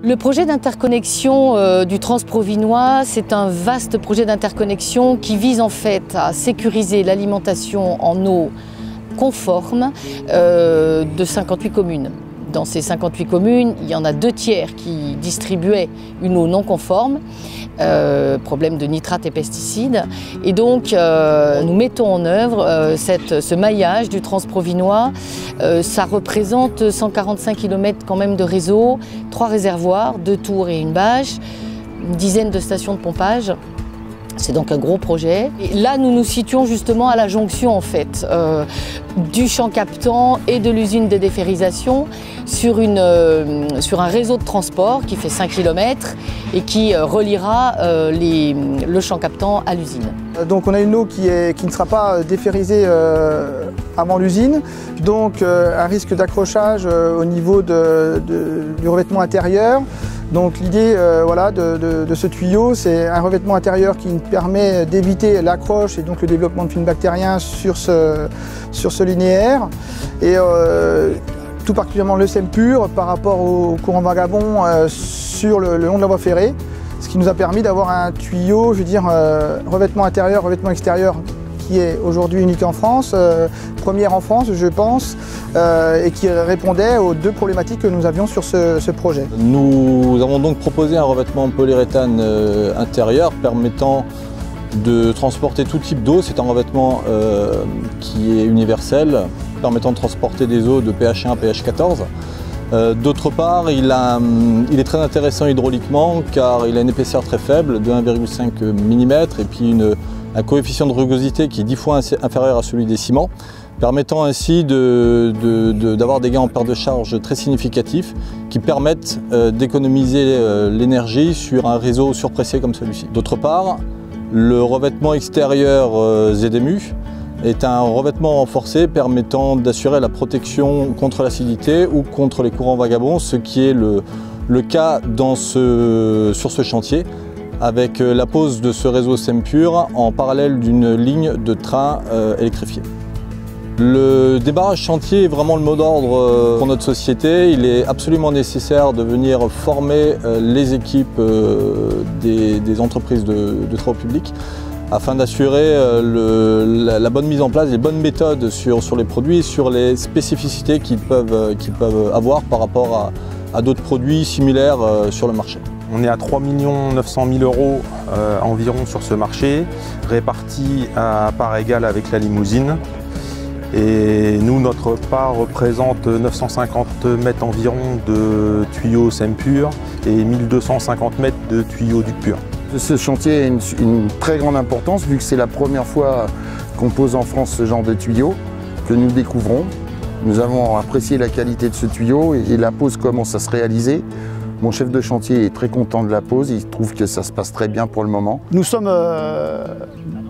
Le projet d'interconnexion du Transprovinois, c'est un vaste projet d'interconnexion qui vise en fait à sécuriser l'alimentation en eau conforme de 58 communes. Dans ces 58 communes, il y en a 2/3 qui distribuaient une eau non conforme, problème de nitrates et pesticides. Et donc, nous mettons en œuvre ce maillage du Transprovinois. Ça représente 145 km quand même de réseau, 3 réservoirs, 2 tours et une bâche, une dizaine de stations de pompage. C'est donc un gros projet. Et là, nous nous situons justement à la jonction en fait du champ captant et de l'usine de déferrisation sur un réseau de transport qui fait 5 km et qui reliera le champ captant à l'usine. Donc on a une eau qui ne sera pas déferrisée avant l'usine, donc un risque d'accrochage au niveau du revêtement intérieur. Donc l'idée voilà, de ce tuyau, c'est un revêtement intérieur qui nous permet d'éviter l'accroche et donc le développement de films bactériens sur ce linéaire. Et tout particulièrement le SEMPUR par rapport au courant vagabond sur le long de la voie ferrée. Ce qui nous a permis d'avoir un tuyau, je veux dire, revêtement intérieur, revêtement extérieur, qui est aujourd'hui unique en France, première en France je pense, et qui répondait aux 2 problématiques que nous avions sur ce projet. Nous avons donc proposé un revêtement en polyuréthane intérieur permettant de transporter tout type d'eau. C'est un revêtement qui est universel, permettant de transporter des eaux de pH 1 à pH 14. D'autre part, il est très intéressant hydrauliquement car il a une épaisseur très faible de 1,5 mm et puis un coefficient de rugosité qui est 10 fois inférieur à celui des ciments, permettant ainsi d'avoir des gains en perte de charge très significatifs qui permettent d'économiser l'énergie sur un réseau surpressé comme celui-ci. D'autre part, le revêtement extérieur ZMU est un revêtement renforcé permettant d'assurer la protection contre l'acidité ou contre les courants vagabonds, ce qui est le cas sur ce chantier, avec la pose de ce réseau SEMPUR en parallèle d'une ligne de train électrifiée. Le débarrage chantier est vraiment le mot d'ordre pour notre société. Il est absolument nécessaire de venir former les équipes des entreprises de travaux publics afin d'assurer la bonne mise en place, les bonnes méthodes sur les produits et sur les spécificités qu'ils peuvent avoir par rapport à d'autres produits similaires sur le marché. On est à 3 900 000 € environ sur ce marché, répartis à part égale avec la limousine. Et nous, notre part représente 950 mètres environ de tuyaux SEMPUR et 1250 mètres de tuyaux DUC PUR. Ce chantier a une très grande importance vu que c'est la première fois qu'on pose en France ce genre de tuyau que nous découvrons. Nous avons apprécié la qualité de ce tuyau et la pose commence à se réaliser. Mon chef de chantier est très content de la pose, il trouve que ça se passe très bien pour le moment. Nous sommes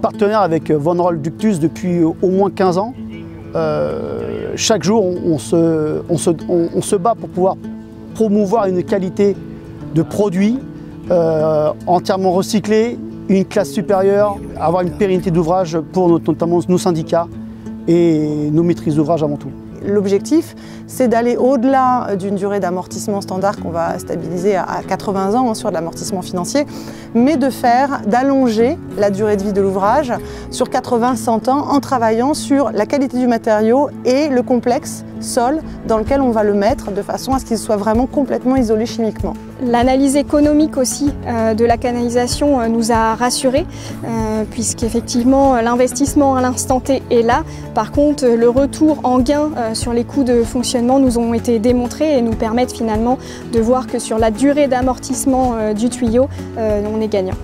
partenaires avec Von Roll Ductus depuis au moins 15 ans. Chaque jour, on se bat pour pouvoir promouvoir une qualité de produit entièrement recyclé, une classe supérieure, avoir une pérennité d'ouvrage pour notamment nos syndicats et nos maîtrises d'ouvrage avant tout. L'objectif, c'est d'aller au-delà d'une durée d'amortissement standard qu'on va stabiliser à 80 ans sur de l'amortissement financier, mais d'allonger la durée de vie de l'ouvrage sur 80-100 ans en travaillant sur la qualité du matériau et le complexe sol dans lequel on va le mettre de façon à ce qu'il soit vraiment complètement isolé chimiquement. L'analyse économique aussi de la canalisation nous a rassurés puisqu'effectivement l'investissement à l'instant T est là. Par contre, le retour en gain sur les coûts de fonctionnement nous ont été démontrés et nous permettent finalement de voir que sur la durée d'amortissement du tuyau, on est gagnant.